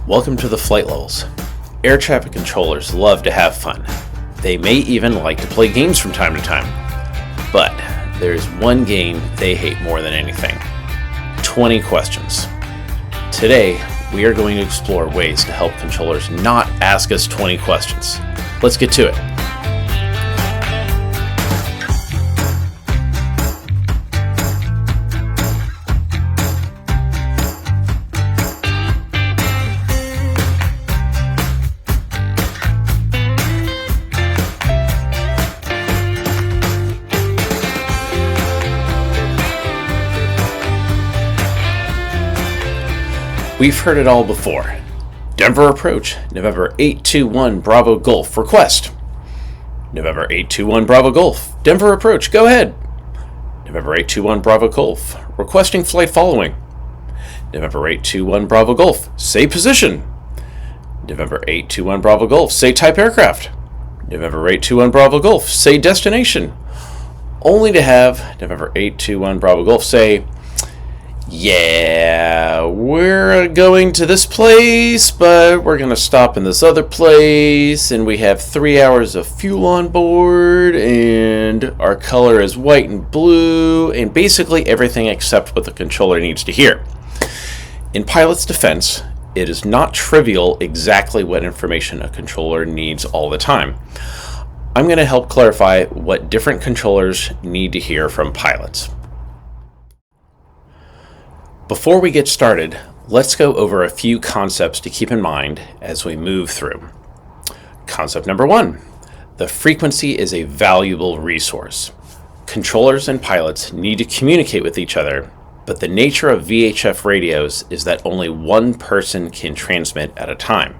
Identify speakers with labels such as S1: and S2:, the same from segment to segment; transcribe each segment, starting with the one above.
S1: Welcome to the flight levels. Air traffic controllers love to have fun. They may even like to play games from time to time. But there's one game they hate more than anything: 20 questions. Today, we are going to explore ways to help controllers not ask us 20 questions. Let's get to it. We've heard it all before. Denver approach, November 821 Bravo Golf, request. November 821 Bravo Golf, Denver approach, go ahead. November 821 Bravo Golf, requesting flight following. November 821 Bravo Golf, say position. November 821 Bravo Golf, say type aircraft. November 821 Bravo Golf, say destination. Only to have November 821 Bravo Golf say, yeah, we're going to this place, but we're going to stop in this other place, and we have 3 hours of fuel on board, and our color is white and blue, and basically everything except what the controller needs to hear. In pilot's defense, it is not trivial exactly what information a controller needs all the time. I'm going to help clarify what different controllers need to hear from pilots. Before we get started, let's go over a few concepts to keep in mind as we move through. Concept number 1, the frequency is a valuable resource. Controllers and pilots need to communicate with each other, but the nature of VHF radios is that only one person can transmit at a time.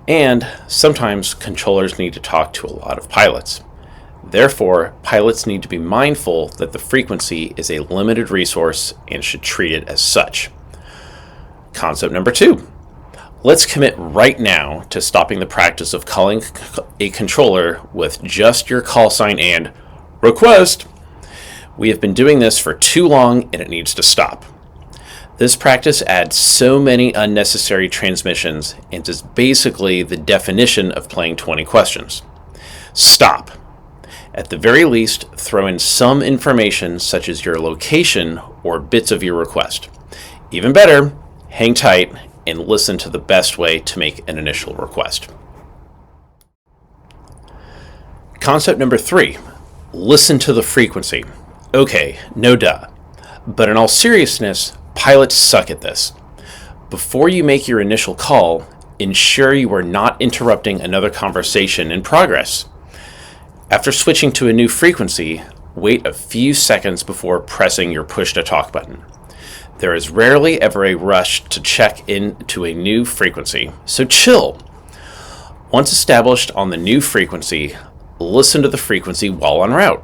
S1: And sometimes controllers need to talk to a lot of pilots. Therefore, pilots need to be mindful that the frequency is a limited resource and should treat it as such. Concept number 2. Let's commit right now to stopping the practice of calling a controller with just your call sign and request. We have been doing this for too long and it needs to stop. This practice adds so many unnecessary transmissions and is basically the definition of playing 20 questions. Stop. At the very least, throw in some information such as your location or bits of your request. Even better, hang tight and listen to the best way to make an initial request. Concept number 3, listen to the frequency. Okay, no duh. But in all seriousness, pilots suck at this. Before you make your initial call, ensure you are not interrupting another conversation in progress. After switching to a new frequency, wait a few seconds before pressing your push to talk button. There is rarely ever a rush to check into a new frequency, so chill. Once established on the new frequency, listen to the frequency while en route.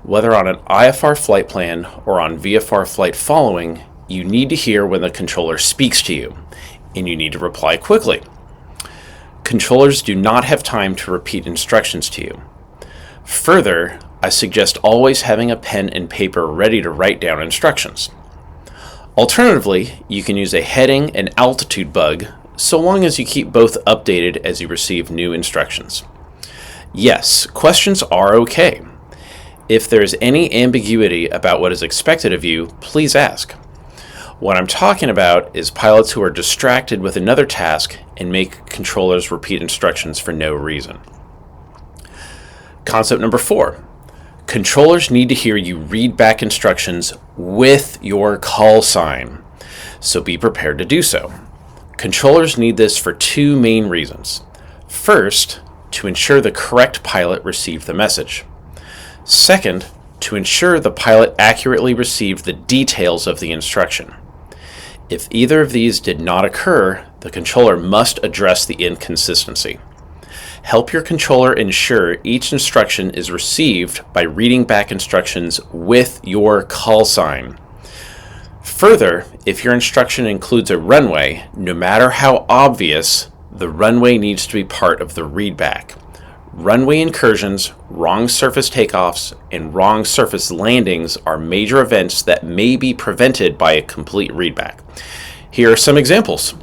S1: Whether on an IFR flight plan or on VFR flight following, you need to hear when the controller speaks to you, and you need to reply quickly. Controllers do not have time to repeat instructions to you. Further, I suggest always having a pen and paper ready to write down instructions. Alternatively, you can use a heading and altitude bug, so long as you keep both updated as you receive new instructions. Yes, questions are okay. If there is any ambiguity about what is expected of you, please ask. What I'm talking about is pilots who are distracted with another task and make controllers repeat instructions for no reason. Concept number 4. Controllers need to hear you read back instructions with your call sign, so be prepared to do so. Controllers need this for 2 main reasons. First, to ensure the correct pilot received the message. Second, to ensure the pilot accurately received the details of the instruction. If either of these did not occur, the controller must address the inconsistency. Help your controller ensure each instruction is received by reading back instructions with your call sign. Further, if your instruction includes a runway, no matter how obvious, the runway needs to be part of the readback. Runway incursions, wrong surface takeoffs, and wrong surface landings are major events that may be prevented by a complete readback. Here are some examples.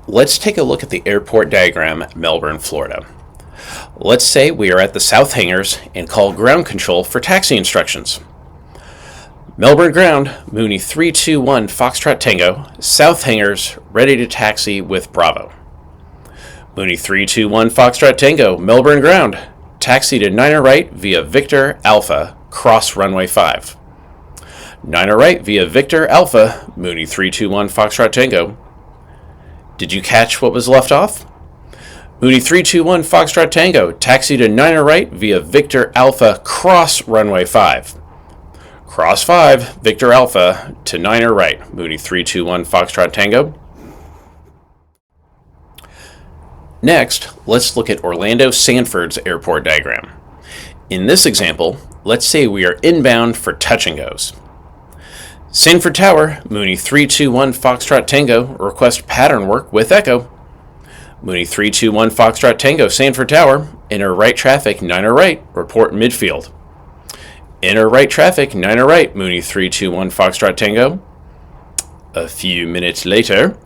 S1: Let's take a look at the airport diagram at Melbourne, Florida. Let's say we are at the south hangars and call ground control for taxi instructions. Melbourne ground, Mooney 321 Foxtrot Tango, south hangars, ready to taxi with Bravo. Mooney 321 Foxtrot Tango, Melbourne ground, taxi to 9er right via Victor Alpha, cross runway 5. 9er right via Victor Alpha, Mooney 321 Foxtrot Tango. Did you catch what was left off? Mooney 321 Foxtrot Tango, taxi to 9er right via Victor Alpha, cross runway 5. Cross 5, Victor Alpha to 9er right, Mooney 321 Foxtrot Tango. Next, let's look at Orlando Sanford's airport diagram. In this example, let's say we are inbound for touch and goes. Sanford Tower, Mooney 321 Foxtrot Tango, request pattern work with Echo. Mooney 321 Foxtrot Tango, Sanford Tower, inner right traffic, 9er right, report midfield. Inner right traffic, 9er right, Mooney 321 Foxtrot Tango. A few minutes later,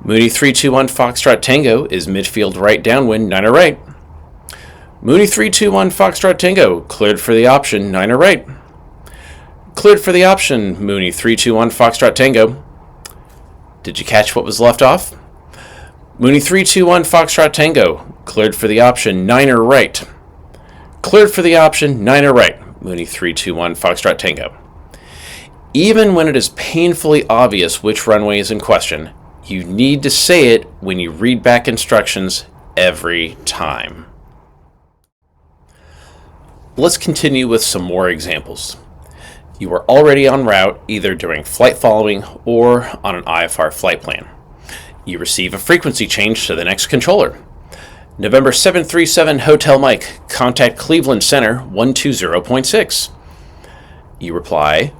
S1: Mooney 321 Foxtrot Tango is midfield right downwind, 9er right. Mooney 321 Foxtrot Tango, cleared for the option, 9er right. Cleared for the option, Mooney 321 Foxtrot Tango. Did you catch what was left off? Mooney 321 Foxtrot Tango, cleared for the option, 9er right. Cleared for the option, 9er right, Mooney 321 Foxtrot Tango. Even when it is painfully obvious which runway is in question, you need to say it when you read back instructions every time. Let's continue with some more examples. You are already en route either during flight following or on an IFR flight plan. You receive a frequency change to the next controller. November 737 Hotel Mike, contact Cleveland Center 120.6. You reply,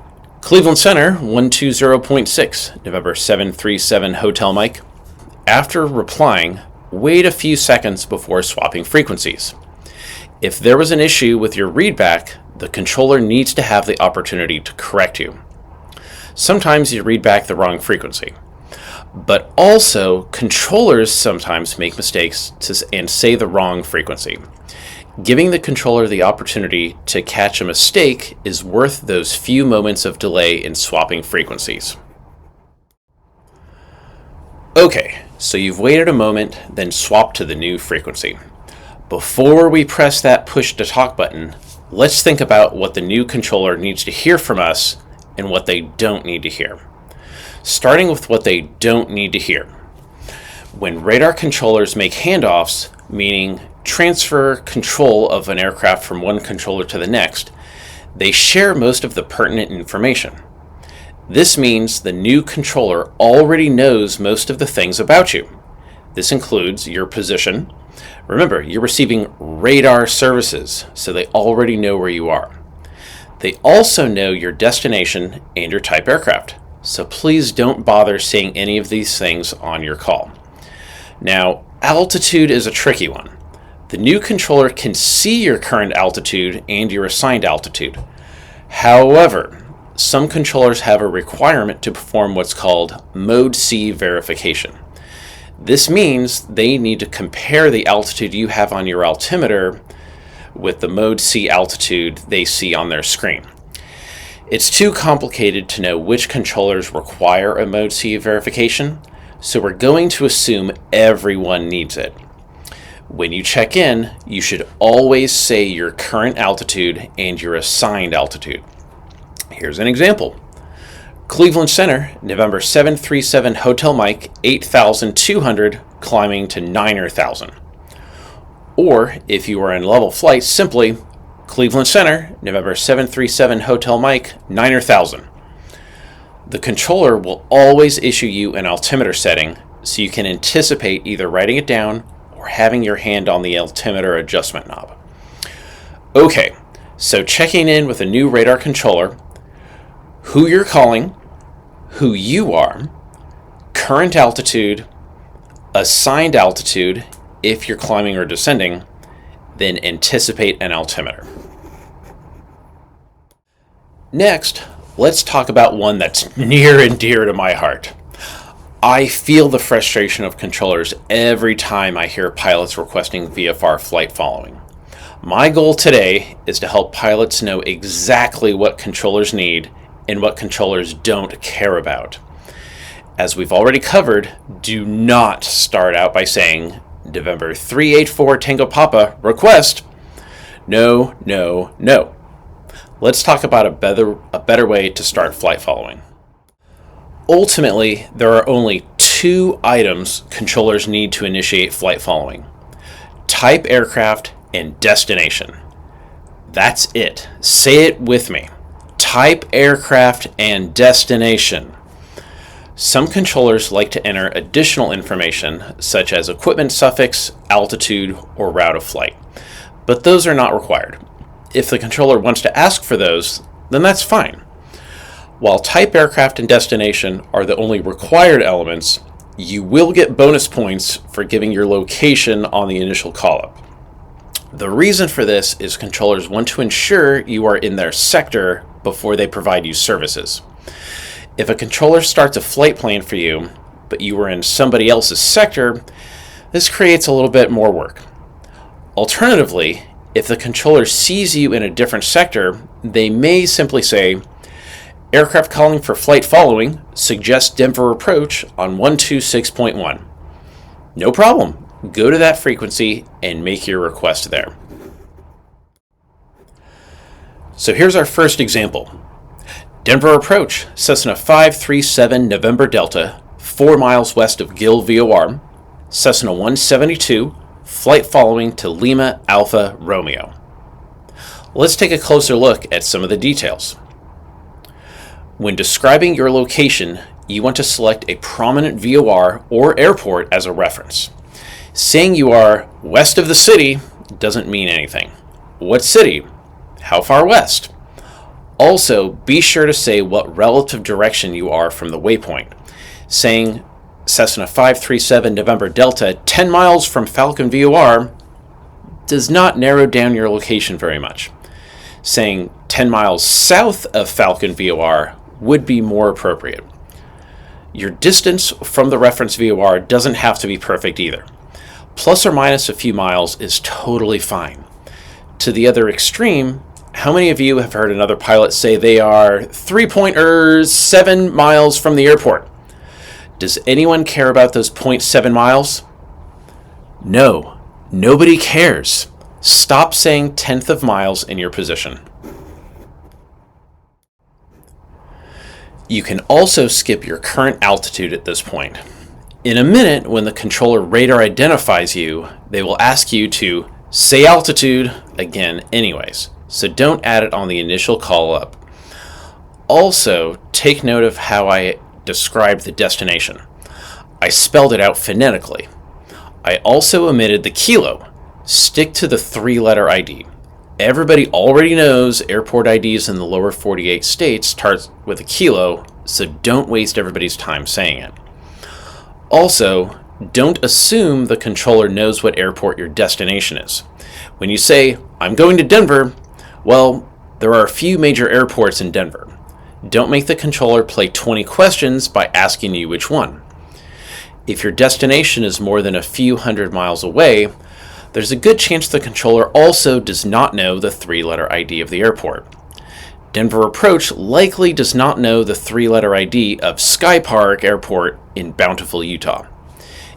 S1: Cleveland Center 120.6, November 737 Hotel Mike. After replying, wait a few seconds before swapping frequencies. If there was an issue with your readback, the controller needs to have the opportunity to correct you. Sometimes you read back the wrong frequency, but also controllers sometimes make mistakes and say the wrong frequency. Giving the controller the opportunity to catch a mistake is worth those few moments of delay in swapping frequencies. Okay, so you've waited a moment, then swapped to the new frequency. Before we press that push to talk button, let's think about what the new controller needs to hear from us and what they don't need to hear. Starting with what they don't need to hear. When radar controllers make handoffs, meaning transfer control of an aircraft from one controller to the next, they share most of the pertinent information. This means the new controller already knows most of the things about you. This includes your position. Remember, you're receiving radar services, so they already know where you are. They also know your destination and your type aircraft, so please don't bother saying any of these things on your call. Now, altitude is a tricky one. The new controller can see your current altitude and your assigned altitude. However, some controllers have a requirement to perform what's called Mode C verification. This means they need to compare the altitude you have on your altimeter with the Mode C altitude they see on their screen. It's too complicated to know which controllers require a Mode C verification, so we're going to assume everyone needs it. When you check in, you should always say your current altitude and your assigned altitude. Here's an example. Cleveland Center, November 737 Hotel Mike, 8,200, climbing to 9,000. Or, if you are in level flight, simply Cleveland Center, November 737 Hotel Mike, 9,000. The controller will always issue you an altimeter setting so you can anticipate either writing it down or having your hand on the altimeter adjustment knob. Okay, so checking in with a new radar controller, who you're calling, who you are, current altitude, assigned altitude if you're climbing or descending, then anticipate an altimeter. Next, let's talk about one that's near and dear to my heart. I feel the frustration of controllers every time I hear pilots requesting VFR flight following. My goal today is to help pilots know exactly what controllers need and what controllers don't care about. As we've already covered, do not start out by saying, November 384 Tango Papa, request. No, no, no. Let's talk about a better way to start flight following. Ultimately, there are only two items controllers need to initiate flight following: type aircraft and destination. That's it. Say it with me. Type aircraft and destination. Some controllers like to enter additional information such as equipment suffix, altitude, or route of flight, but those are not required. If the controller wants to ask for those, then that's fine. While type aircraft and destination are the only required elements, you will get bonus points for giving your location on the initial call-up. The reason for this is controllers want to ensure you are in their sector before they provide you services. If a controller starts a flight plan for you, but you are in somebody else's sector, this creates a little bit more work. Alternatively, if the controller sees you in a different sector, they may simply say, aircraft calling for flight following, suggest Denver approach on 126.1. No problem. Go to that frequency and make your request there. So here's our first example. Denver approach, Cessna 537 November Delta, 4 miles west of Gill VOR, Cessna 172, flight following to Lima Alpha Romeo. Let's take a closer look at some of the details. When describing your location, you want to select a prominent VOR or airport as a reference. Saying you are west of the city doesn't mean anything. What city? How far west? Also, be sure to say what relative direction you are from the waypoint. Saying Cessna 537 November Delta 10 miles from Falcon VOR does not narrow down your location very much. Saying 10 miles south of Falcon VOR would be more appropriate. Your distance from the reference VOR doesn't have to be perfect either. Plus or minus a few miles is totally fine. To the other extreme, how many of you have heard another pilot say they are 3.7 miles from the airport? Does anyone care about those 0.7 miles? No, nobody cares. Stop saying tenth of miles in your position. You can also skip your current altitude at this point. In a minute, when the controller radar identifies you, they will ask you to say altitude again anyways, so don't add it on the initial call up. Also, take note of how I described the destination. I spelled it out phonetically. I also omitted the kilo. Stick to the 3-letter ID. Everybody already knows airport IDs in the lower 48 states start with a kilo, so don't waste everybody's time saying it. Also, don't assume the controller knows what airport your destination is. When you say, I'm going to Denver, well, there are a few major airports in Denver. Don't make the controller play 20 questions by asking you which one. If your destination is more than a few hundred miles away, there's a good chance the controller also does not know the 3-letter ID of the airport. Denver Approach likely does not know the 3-letter ID of Sky Park Airport in Bountiful, Utah.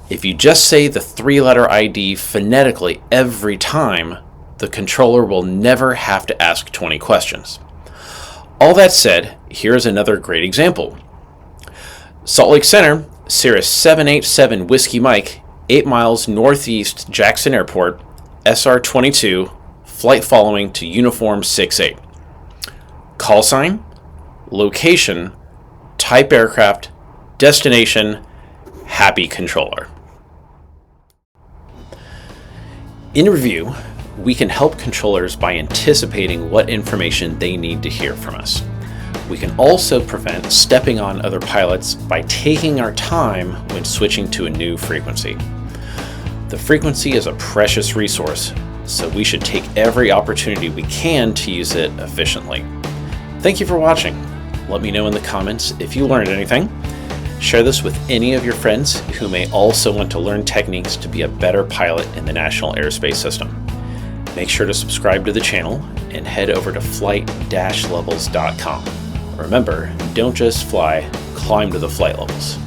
S1: If you just say the 3-letter ID phonetically every time, the controller will never have to ask 20 questions. All that said, here's another great example. Salt Lake Center, Cirrus 787 Whiskey Mike, 8 miles northeast Jackson Airport, SR-22, flight following to Uniform 68. Call sign, location, type aircraft, destination, happy controller. In review, we can help controllers by anticipating what information they need to hear from us. We can also prevent stepping on other pilots by taking our time when switching to a new frequency. The frequency is a precious resource, so we should take every opportunity we can to use it efficiently. Thank you for watching. Let me know in the comments if you learned anything. Share this with any of your friends who may also want to learn techniques to be a better pilot in the National Airspace System. Make sure to subscribe to the channel and head over to flight-levels.com. Remember, don't just fly, climb to the flight levels.